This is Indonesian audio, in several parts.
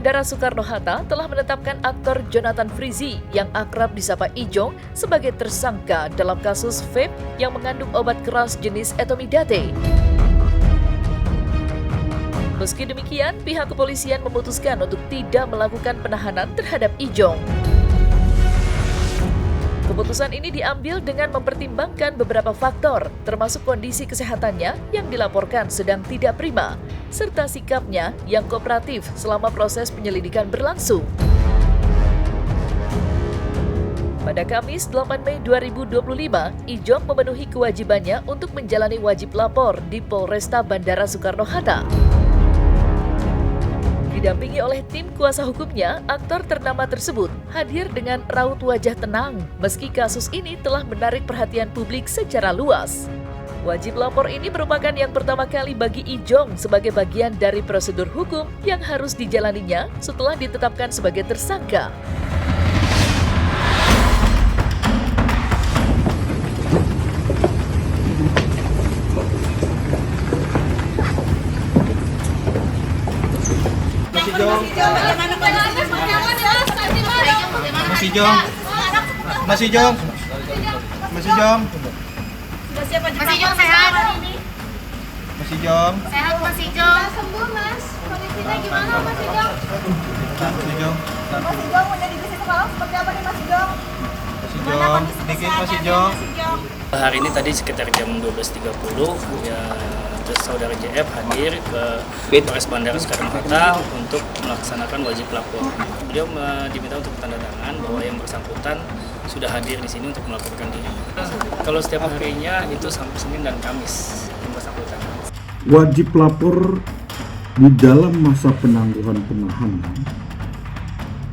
Bandara Soekarno-Hatta telah menetapkan aktor Jonathan Frizzy yang akrab disapa Ijong sebagai tersangka dalam kasus vape yang mengandung obat keras jenis etomidate. Meski demikian, pihak kepolisian memutuskan untuk tidak melakukan penahanan terhadap Ijong. Keputusan ini diambil dengan mempertimbangkan beberapa faktor, termasuk kondisi kesehatannya yang dilaporkan sedang tidak prima, serta sikapnya yang kooperatif selama proses penyelidikan berlangsung. Pada Kamis 8 Mei 2025, Ijong memenuhi kewajibannya untuk menjalani wajib lapor di Polresta Bandara Soekarno-Hatta. Didampingi oleh tim kuasa hukumnya, aktor ternama tersebut hadir dengan raut wajah tenang meski kasus ini telah menarik perhatian publik secara luas. Wajib lapor ini merupakan yang pertama kali bagi Ijong sebagai bagian dari prosedur hukum yang harus dijalaninya setelah ditetapkan sebagai tersangka. Masih Jong. Masih Jong sehat. Sehat Masih Jong. Sembuh Mas. Kondisinya gimana Mas Ijong? Masih Jong. Mas Ijong udah diberi kepala seperti apa nih Mas Ijong? Masih Jong. Dikit Masih Jong. Hari ini tadi sekitar jam 12.30 ya, terus saudara JF hadir ke Polres Bandara Soekarno-Hatta untuk melaksanakan wajib lapor. Beliau diminta untuk tanda tangan bahwa yang bersangkutan sudah hadir di sini untuk melaporkan diri. Kalau setiap harinya itu sampai Senin dan Kamis yang bersangkutan. Wajib lapor di dalam masa penangguhan penahanan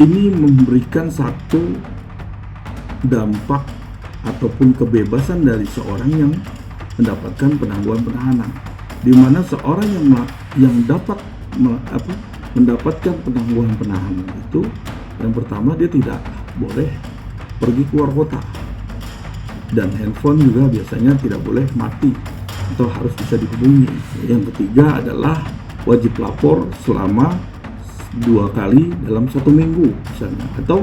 ini memberikan satu dampak ataupun kebebasan dari seorang yang mendapatkan penangguhan penahanan, di mana seorang yang dapat mendapatkan penangguhan penahanan itu, yang pertama dia tidak boleh pergi keluar kota, dan handphone juga biasanya tidak boleh mati atau harus bisa dihubungi. Yang ketiga adalah wajib lapor selama 2 kali dalam 1 minggu misalnya, atau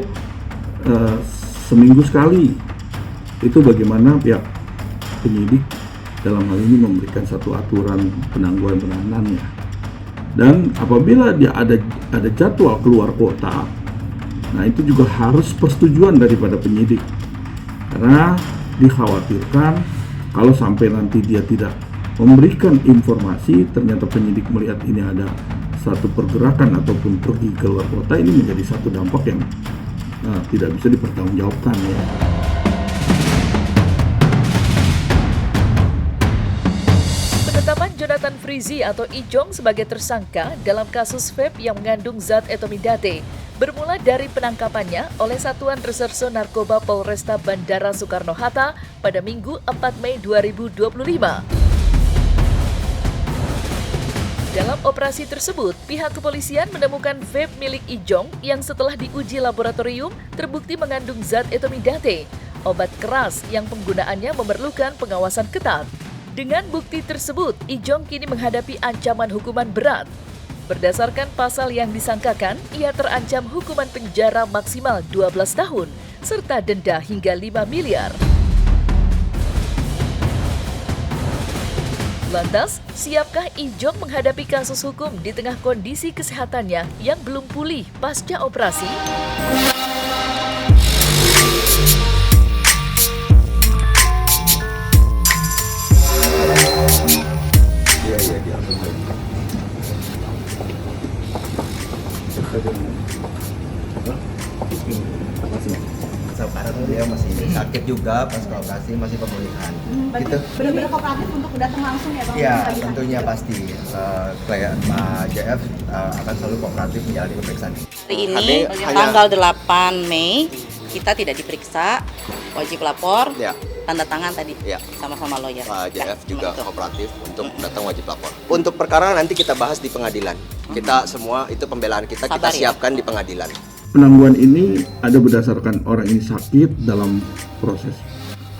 seminggu sekali. Itu bagaimana pihak penyidik dalam hal ini memberikan satu aturan penangguhan penahanannya. Dan apabila dia ada jadwal keluar kota, nah itu juga harus persetujuan daripada penyidik, karena dikhawatirkan kalau sampai nanti dia tidak memberikan informasi, ternyata penyidik melihat ini ada satu pergerakan ataupun pergi keluar kota, ini menjadi satu dampak yang tidak bisa dipertanggungjawabkan ya. Penetapan Jonathan Frizzy atau Ijong sebagai tersangka dalam kasus vape yang mengandung zat etomidate bermula dari penangkapannya oleh Satuan Reserse Narkoba Polresta Bandara Soekarno-Hatta pada Minggu 4 Mei 2025. Dalam operasi tersebut, pihak kepolisian menemukan vape milik Ijong yang setelah diuji laboratorium terbukti mengandung zat etomidate, obat keras yang penggunaannya memerlukan pengawasan ketat. Dengan bukti tersebut, Ijong kini menghadapi ancaman hukuman berat. Berdasarkan pasal yang disangkakan, ia terancam hukuman penjara maksimal 12 tahun, serta denda hingga 5 miliar. Lantas, siapkah Ijong menghadapi kasus hukum di tengah kondisi kesehatannya yang belum pulih pasca operasi? Sekarang dia masih sakit juga pas operasi, masih pemulihan. Gitu. Benar-benar kooperatif untuk datang langsung ya Bang? Iya, tentunya pasti. Klien Pak JF akan selalu kooperatif menjalani pemeriksaan. Hari ini tanggal 8 Mei kita tidak diperiksa, wajib lapor, Ya. tanda tangan tadi Ya. sama-sama lawyer. Pak JF juga Betul. kooperatif untuk datang wajib lapor. Untuk perkara nanti kita bahas di pengadilan. Kita semua itu pembelaan kita Sabar ya. siapkan di pengadilan. Penangguhan ini ada berdasarkan orang ini sakit dalam proses,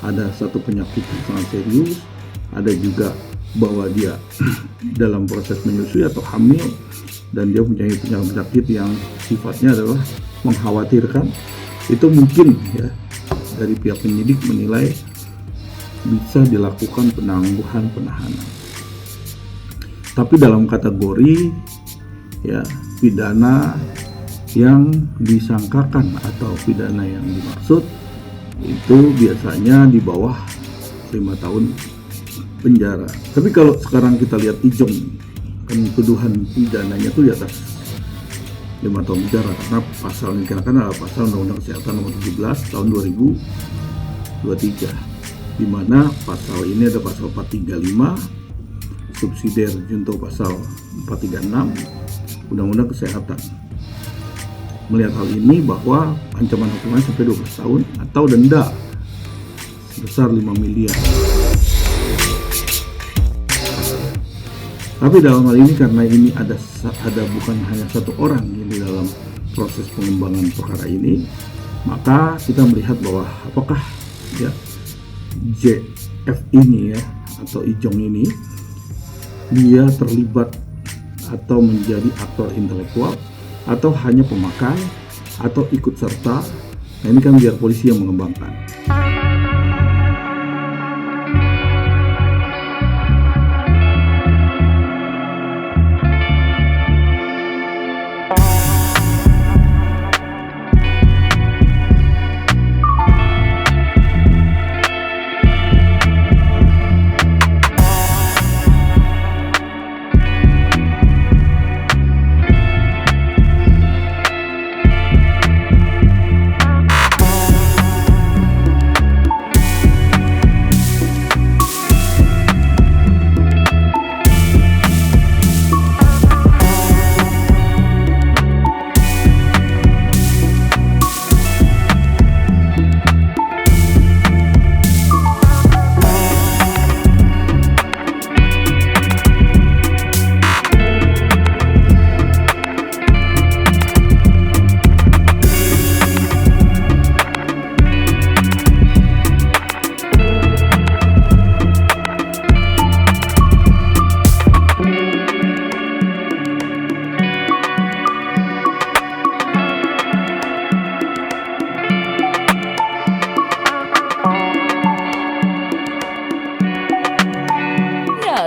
ada satu penyakit yang sangat serius, ada juga bahwa dia dalam proses menyusui atau hamil, dan dia punya penyakit yang sifatnya adalah mengkhawatirkan, itu mungkin ya dari pihak penyidik menilai bisa dilakukan penangguhan penahanan. Tapi dalam kategori ya pidana yang disangkakan atau pidana yang dimaksud itu biasanya di bawah 5 tahun penjara. Tapi kalau sekarang kita lihat Ijong, kan tuduhan pidananya itu di atas 5 tahun penjara karena pasal yang dikenakan adalah pasal Undang-Undang Kesehatan Nomor 17 tahun 2023, di mana pasal ini ada pasal 435 subsidiar junto pasal 436 Undang-Undang Kesehatan. Melihat hal ini bahwa ancaman hukumannya sampai 12 tahun atau denda sebesar 5 miliar. Tapi dalam hal ini karena ini ada bukan hanya satu orang yang di dalam proses pengembangan perkara ini, maka kita melihat bahwa apakah ya JF ini ya atau Ijong ini dia terlibat atau menjadi aktor intelektual atau hanya pemakai atau ikut serta. Nah ini kan biar polisi yang mengembangkan.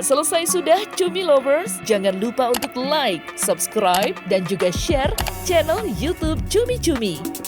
Selesai sudah Cumi Lovers, jangan lupa untuk like, subscribe, dan juga share channel YouTube Cumi Cumi.